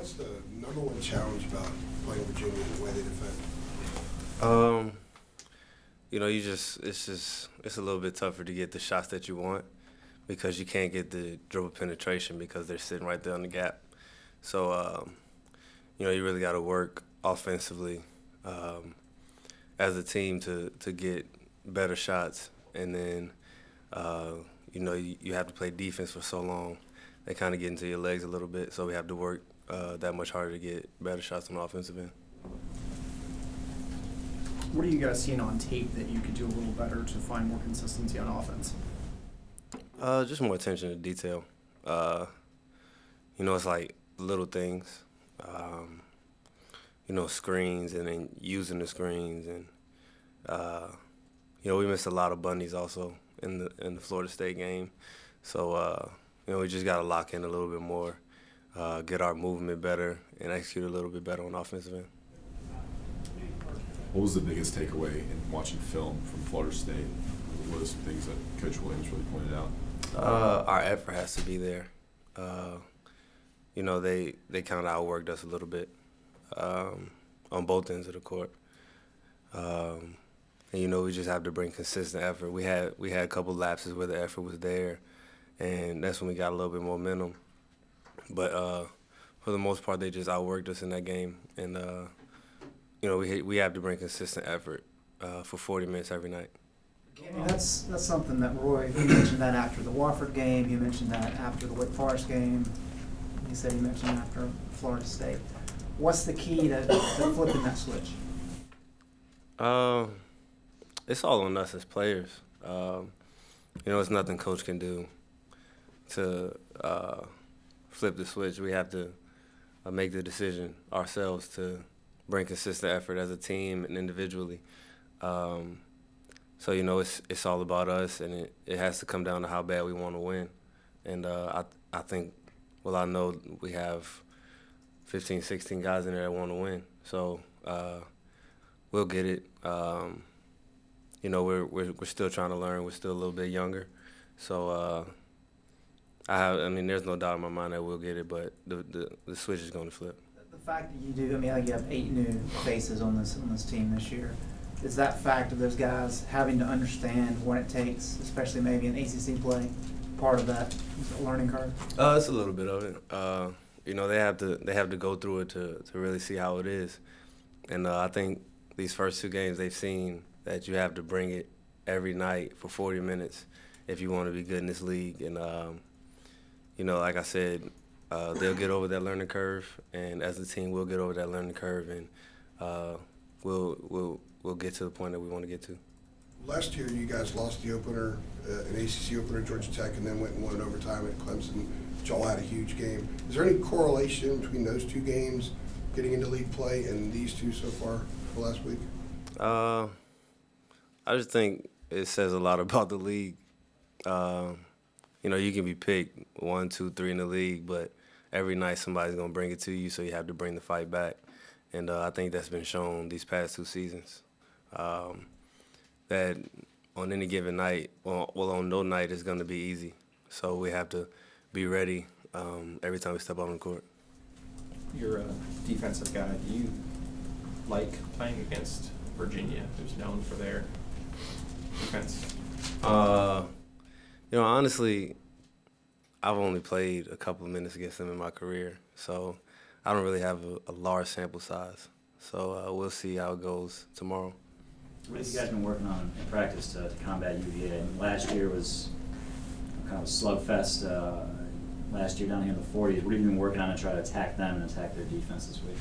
What's the #1 challenge about playing Virginia and the way they defend? You know, it's a little bit tougher to get the shots that you want because you can't get the dribble penetration because they're sitting right there on the gap. So, you know, you really got to work offensively as a team to get better shots. And then, you know, you have to play defense for so long. They kind of get into your legs a little bit, so we have to work that much harder to get better shots on the offensive end. What are you guys seeing on tape that you could do a little better to find more consistency on offense? Just more attention to detail. You know, it's like little things. You know, screens and then using the screens, and you know, we missed a lot of bunnies also in the Florida State game. So you know, we just got to lock in a little bit more, get our movement better, and execute a little bit better on offensive end. What was the biggest takeaway in watching film from Florida State? What are some things that Coach Williams really pointed out? Our effort has to be there. You know, they kind of outworked us a little bit on both ends of the court. And you know, we just have to bring consistent effort. We had a couple lapses where the effort was there, and that's when we got a little bit more momentum. But for the most part, they just outworked us in that game, and you know, we have to bring consistent effort for 40 minutes every night. That's something that Roy, he mentioned that after the Wofford game, he mentioned that after the Wake Forest game, he said he mentioned after Florida State. What's the key to flipping that switch? It's all on us as players. You know, it's nothing Coach can do to flip the switch. We have to make the decision ourselves to bring consistent effort as a team and individually. So, you know, it's all about us, and it has to come down to how bad we want to win. And I think, well, I know we have 15, 16 guys in there that want to win. So we'll get it. You know, we're still trying to learn. We're still a little bit younger. So I mean, there's no doubt in my mind that we'll get it, but the switch is going to flip. The fact that you do, I mean, like you have 8 new faces on this team this year. Is that fact of those guys having to understand what it takes, especially maybe in ACC play, part of that learning curve? It's a little bit of it. You know, they have to go through it to really see how it is, and I think these first 2 games they've seen that you have to bring it every night for 40 minutes if you want to be good in this league. And you know, like I said, they'll get over that learning curve, and as a team, we'll get over that learning curve, and we'll get to the point that we want to get to. Last year, you guys lost the opener, an ACC opener at Georgia Tech, and then went and won in overtime at Clemson, which all had a huge game. Is there any correlation between those 2 games, getting into league play, and these 2 so far for last week? I just think it says a lot about the league. You know, you can be picked 1, 2, 3 in the league, but every night somebody's going to bring it to you, so you have to bring the fight back. And I think that's been shown these past 2 seasons. That on any given night, well, on no night, it's going to be easy. So we have to be ready every time we step out on the court. You're a defensive guy. Do you like playing against Virginia, who's known for their defense? You know, honestly, I've only played a couple of minutes against them in my career, so I don't really have a large sample size. So we'll see how it goes tomorrow. What have you guys been working on in practice to combat UVA? And last year was kind of a slugfest. Last year down here in the 40s. What have you been working on to try to attack them and attack their defense this week?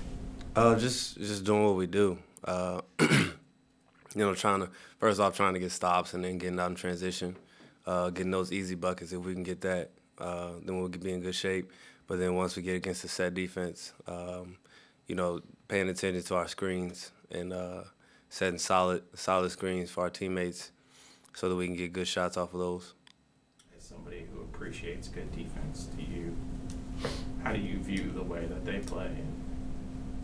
Just doing what we do. You know, first off trying to get stops and then getting out in transition, getting those easy buckets. If we can get that, then we'll be in good shape. But then once we get against the set defense, you know, paying attention to our screens and setting solid screens for our teammates so that we can get good shots off of those. As somebody who appreciates good defense, how do you view the way that they play and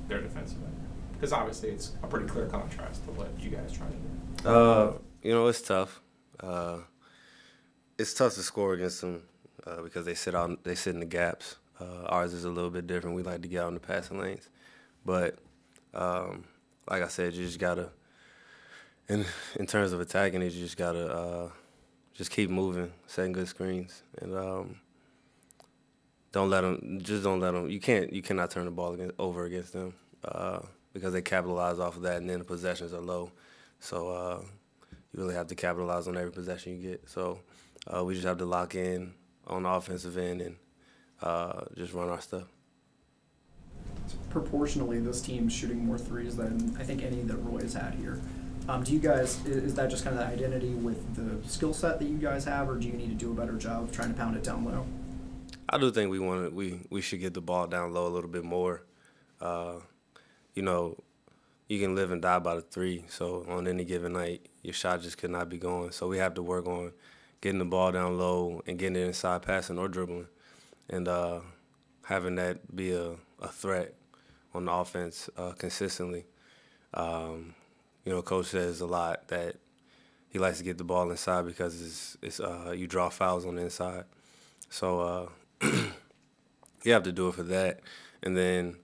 their defensive end? Because obviously it's a pretty clear contrast to what you guys try to do. You know, it's tough. It's tough to score against them because they sit in the gaps. Ours is a little bit different. We like to get out in the passing lanes. But like I said, you just got to, in terms of attacking it, you just got to just keep moving, setting good screens, and don't let them, you cannot turn the ball over against them because they capitalize off of that, and then the possessions are low. So you really have to capitalize on every possession you get. So we just have to lock in on the offensive end and just run our stuff. Proportionally, this team's shooting more threes than I think any that Roy's had here. Do you guys, is that just kind of the identity with the skill set that you guys have, or do you need to do a better job of trying to pound it down low? I do think we should get the ball down low a little bit more. You know, you can live and die by the three, so on any given night, your shot just could not be going. So we have to work on getting the ball down low and getting it inside passing or dribbling, and having that be a threat on the offense consistently. You know, Coach says a lot that he likes to get the ball inside because it's you draw fouls on the inside. So you have to do it for that. And then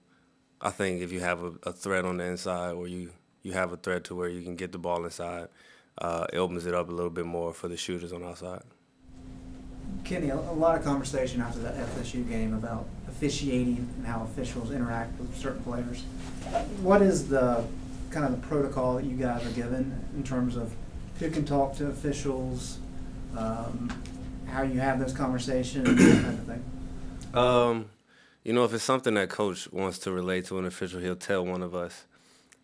I think if you have a threat on the inside, or you have a threat to where you can get the ball inside, it opens it up a little bit more for the shooters on our side. Kenny, a lot of conversation after that FSU game about officiating and how officials interact with certain players. What is the kind of the protocol that you guys are given in terms of who can talk to officials, how you have those conversations, that kind of thing? You know, if it's something that Coach wants to relate to an official, he'll tell one of us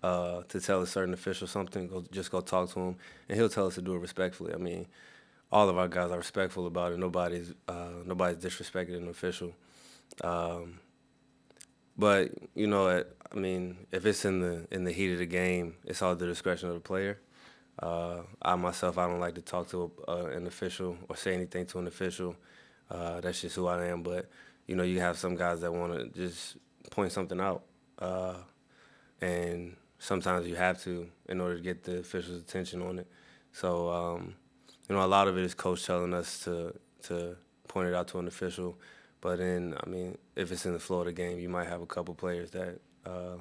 to tell a certain official something, just go talk to him, and he'll tell us to do it respectfully. I mean, all of our guys are respectful about it. Nobody's disrespecting an official. But you know, I mean, if it's in the heat of the game, it's all at the discretion of the player. I myself, I don't like to talk to an official or say anything to an official. That's just who I am. But you know, you have some guys that want to just point something out, and sometimes you have to in order to get the official's attention on it. So you know, a lot of it is Coach telling us to point it out to an official. But then, I mean, if it's in the flow of the game, you might have a couple players that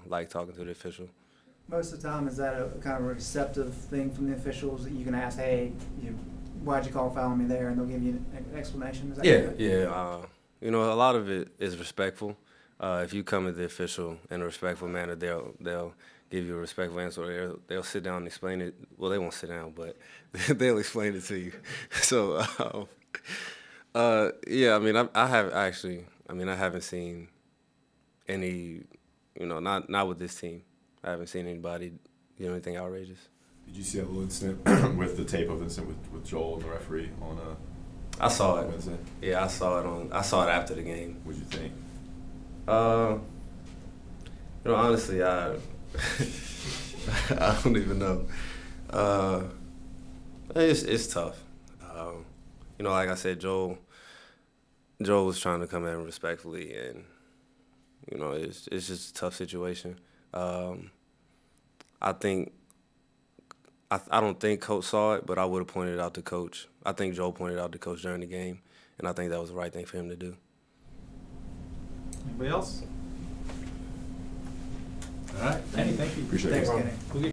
like talking to the official. Most of the time, is that a kind of a receptive thing from the officials that you can ask, hey, why'd you call foul on me there, and they'll give you an explanation? Is that correct? Yeah. You know, a lot of it is respectful. If you come at the official in a respectful manner, they'll give you a respectful answer. Or they'll sit down and explain it. Well, they won't sit down, but they'll explain it to you. So, yeah, I mean, I haven't seen any, you know, not with this team. I haven't seen anybody do anything outrageous. Did you see that little incident with the tape of the incident with Joel and the referee on I saw it. Wednesday? Yeah, I saw it after the game. What'd you think? You know, honestly, I don't even know. It's tough. You know, like I said, Joel was trying to come at him respectfully, and you know, it's just a tough situation. I don't think Coach saw it, but I would have pointed it out to Coach. I think Joel pointed it out to Coach during the game, and I think that was the right thing for him to do. Anybody else? All right. Thank you. Appreciate it. Thanks, Kenny. We'll get